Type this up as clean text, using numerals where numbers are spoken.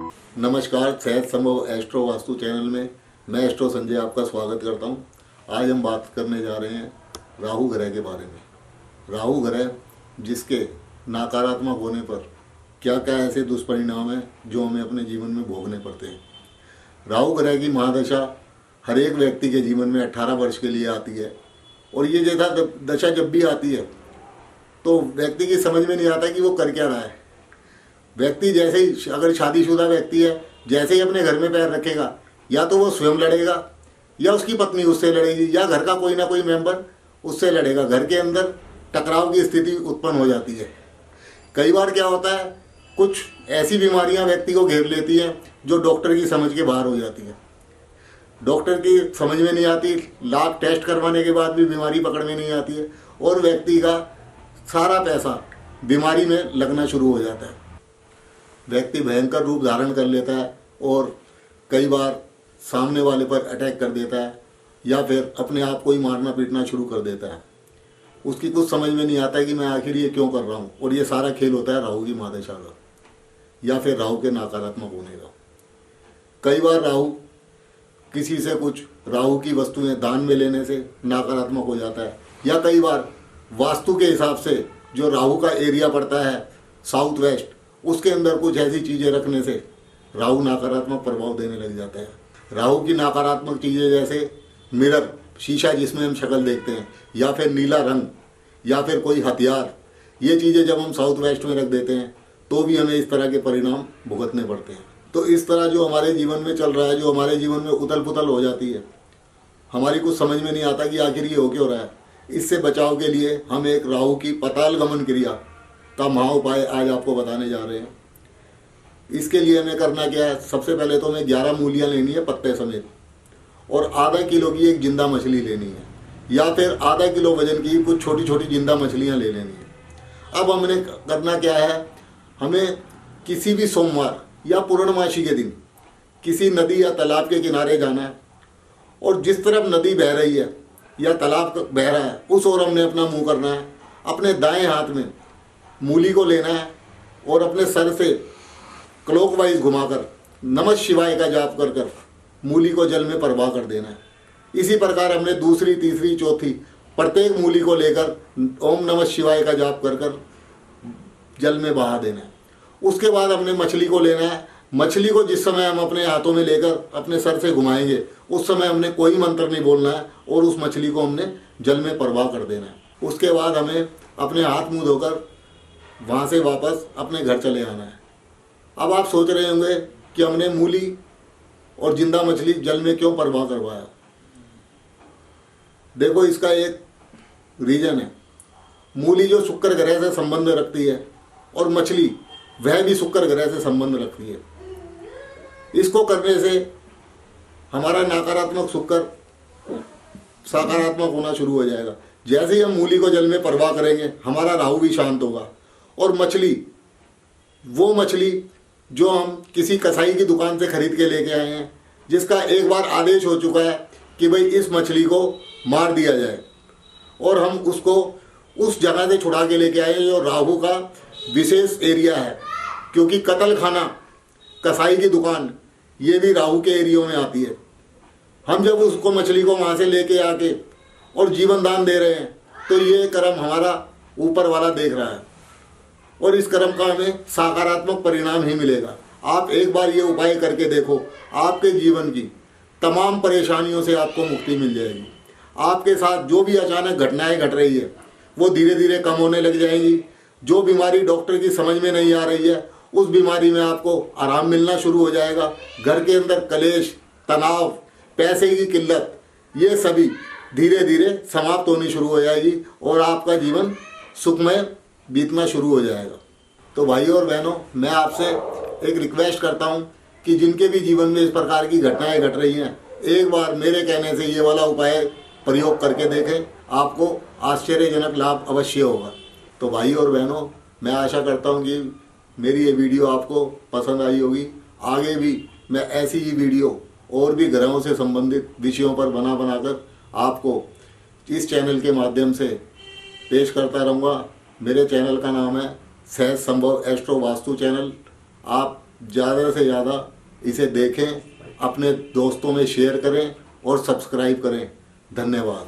नमस्कार, सहज संभव एस्ट्रो वास्तु चैनल में मैं एस्ट्रो संजय आपका स्वागत करता हूं। आज हम बात करने जा रहे हैं राहु ग्रह के बारे में। राहु ग्रह जिसके नकारात्मक होने पर क्या क्या ऐसे दुष्परिणाम हैं जो हमें अपने जीवन में भोगने पड़ते हैं। राहु ग्रह की महादशा हर एक व्यक्ति के जीवन में 18 वर्ष के लिए आती है और ये जैसा दशा जब भी आती है तो व्यक्ति की समझ में नहीं आता कि वो कर क्या रहा है। व्यक्ति जैसे ही, अगर शादीशुदा व्यक्ति है, जैसे ही अपने घर में पैर रखेगा या तो वो स्वयं लड़ेगा या उसकी पत्नी उससे लड़ेगी या घर का कोई ना कोई मेंबर उससे लड़ेगा। घर के अंदर टकराव की स्थिति उत्पन्न हो जाती है। कई बार क्या होता है, कुछ ऐसी बीमारियां व्यक्ति को घेर लेती हैं जो डॉक्टर की समझ के बाहर हो जाती है। डॉक्टर की समझ में नहीं आती, लाख टेस्ट करवाने के बाद भी बीमारी पकड़ में नहीं आती है और व्यक्ति का सारा पैसा बीमारी में लगना शुरू हो जाता है। व्यक्ति भयंकर रूप धारण कर लेता है और कई बार सामने वाले पर अटैक कर देता है या फिर अपने आप को ही मारना पीटना शुरू कर देता है। उसकी कुछ समझ में नहीं आता कि मैं आखिर ये क्यों कर रहा हूँ। और ये सारा खेल होता है राहु की महादशा का या फिर राहु के नकारात्मक होने का। कई बार राहु किसी से कुछ राहु की वस्तुएं दान में लेने से नकारात्मक हो जाता है या कई बार वास्तु के हिसाब से जो राहु का एरिया पड़ता है साउथ वेस्ट, उसके अंदर कुछ ऐसी चीज़ें रखने से राहु नकारात्मक प्रभाव देने लग जाता है। राहु की नकारात्मक चीज़ें जैसे मिरर, शीशा जिसमें हम शक्ल देखते हैं, या फिर नीला रंग या फिर कोई हथियार, ये चीज़ें जब हम साउथ वेस्ट में रख देते हैं तो भी हमें इस तरह के परिणाम भुगतने पड़ते हैं। तो इस तरह जो हमारे जीवन में चल रहा है, जो हमारे जीवन में उथल पुथल हो जाती है, हमारी कुछ समझ में नहीं आता कि आखिर ये हो क्यों रहा है। इससे बचाव के लिए हम एक राहु की पाताल गमन क्रिया का महा उपाय आज आपको बताने जा रहे हैं। इसके लिए हमें करना क्या है, सबसे पहले तो हमें 11 मूलियाँ लेनी है पत्ते समेत और आधा किलो की एक जिंदा मछली लेनी है या फिर आधा किलो वजन की कुछ छोटी छोटी जिंदा मछलियाँ ले लेनी है। अब हमने करना क्या है, हमें किसी भी सोमवार या पूर्णमासी के दिन किसी नदी या तालाब के किनारे जाना है और जिस तरफ नदी बह रही है या तालाब बह रहा है उस ओर हमने अपना मुंह करना है। अपने दाएं हाथ में मूली को लेना है और अपने सर से क्लॉकवाइज घुमाकर नमः शिवाय का जाप कर कर मूली को जल में प्रवाह कर देना है। इसी प्रकार हमने दूसरी, तीसरी, चौथी प्रत्येक मूली को लेकर ओम नमः शिवाय का जाप कर कर जल में बहा देना है। उसके बाद हमने मछली को लेना है। मछली को जिस समय हम अपने हाथों में लेकर अपने सर से घुमाएंगे उस समय हमने कोई मंत्र नहीं बोलना है और उस मछली को हमने जल में प्रवाह कर देना है। उसके बाद हमें अपने हाथ मुंह धोकर वहाँ से वापस अपने घर चले आना है। अब आप सोच रहे होंगे कि हमने मूली और जिंदा मछली जल में क्यों प्रवाह करवाया। देखो, इसका एक रीजन है। मूली जो शुक्र ग्रह से संबंध रखती है और मछली वह भी शुक्र ग्रह से संबंध रखती है। इसको करने से हमारा नकारात्मक शुक्र सकारात्मक होना शुरू हो जाएगा। जैसे ही हम मूली को जल में प्रवाह करेंगे हमारा राहु भी शांत होगा। और मछली, वो मछली जो हम किसी कसाई की दुकान से खरीद के लेके आए हैं, जिसका एक बार आदेश हो चुका है कि भाई इस मछली को मार दिया जाए, और हम उसको उस जगह से छुड़ा के लेके आए हैं जो राहु का विशेष एरिया है, क्योंकि कत्ल खाना, कसाई की दुकान, ये भी राहु के एरिया में आती है। हम जब उसको मछली को वहाँ से लेके आके और जीवन दान दे रहे हैं तो ये कर्म हमारा ऊपर वाला देख रहा है और इस कर्म का हमें सकारात्मक परिणाम ही मिलेगा। आप एक बार ये उपाय करके देखो, आपके जीवन की तमाम परेशानियों से आपको मुक्ति मिल जाएगी। आपके साथ जो भी अचानक घटनाएं घट रही है वो धीरे धीरे कम होने लग जाएंगी। जो बीमारी डॉक्टर की समझ में नहीं आ रही है उस बीमारी में आपको आराम मिलना शुरू हो जाएगा। घर के अंदर कलेश, तनाव, पैसे की किल्लत, ये सभी धीरे धीरे समाप्त होनी शुरू हो जाएगी और आपका जीवन सुखमय बीतना शुरू हो जाएगा। तो भाइयों और बहनों, मैं आपसे एक रिक्वेस्ट करता हूं कि जिनके भी जीवन में इस प्रकार की घटनाएं घट रही हैं, एक बार मेरे कहने से ये वाला उपाय प्रयोग करके देखें, आपको आश्चर्यजनक लाभ अवश्य होगा। तो भाइयों और बहनों, मैं आशा करता हूं कि मेरी ये वीडियो आपको पसंद आई होगी। आगे भी मैं ऐसी ही वीडियो और भी ग्रहों से संबंधित विषयों पर बनाकर आपको इस चैनल के माध्यम से पेश करता रहूँगा। मेरे चैनल का नाम है सहज संभव एस्ट्रो वास्तु चैनल। आप ज़्यादा से ज़्यादा इसे देखें, अपने दोस्तों में शेयर करें और सब्सक्राइब करें। धन्यवाद।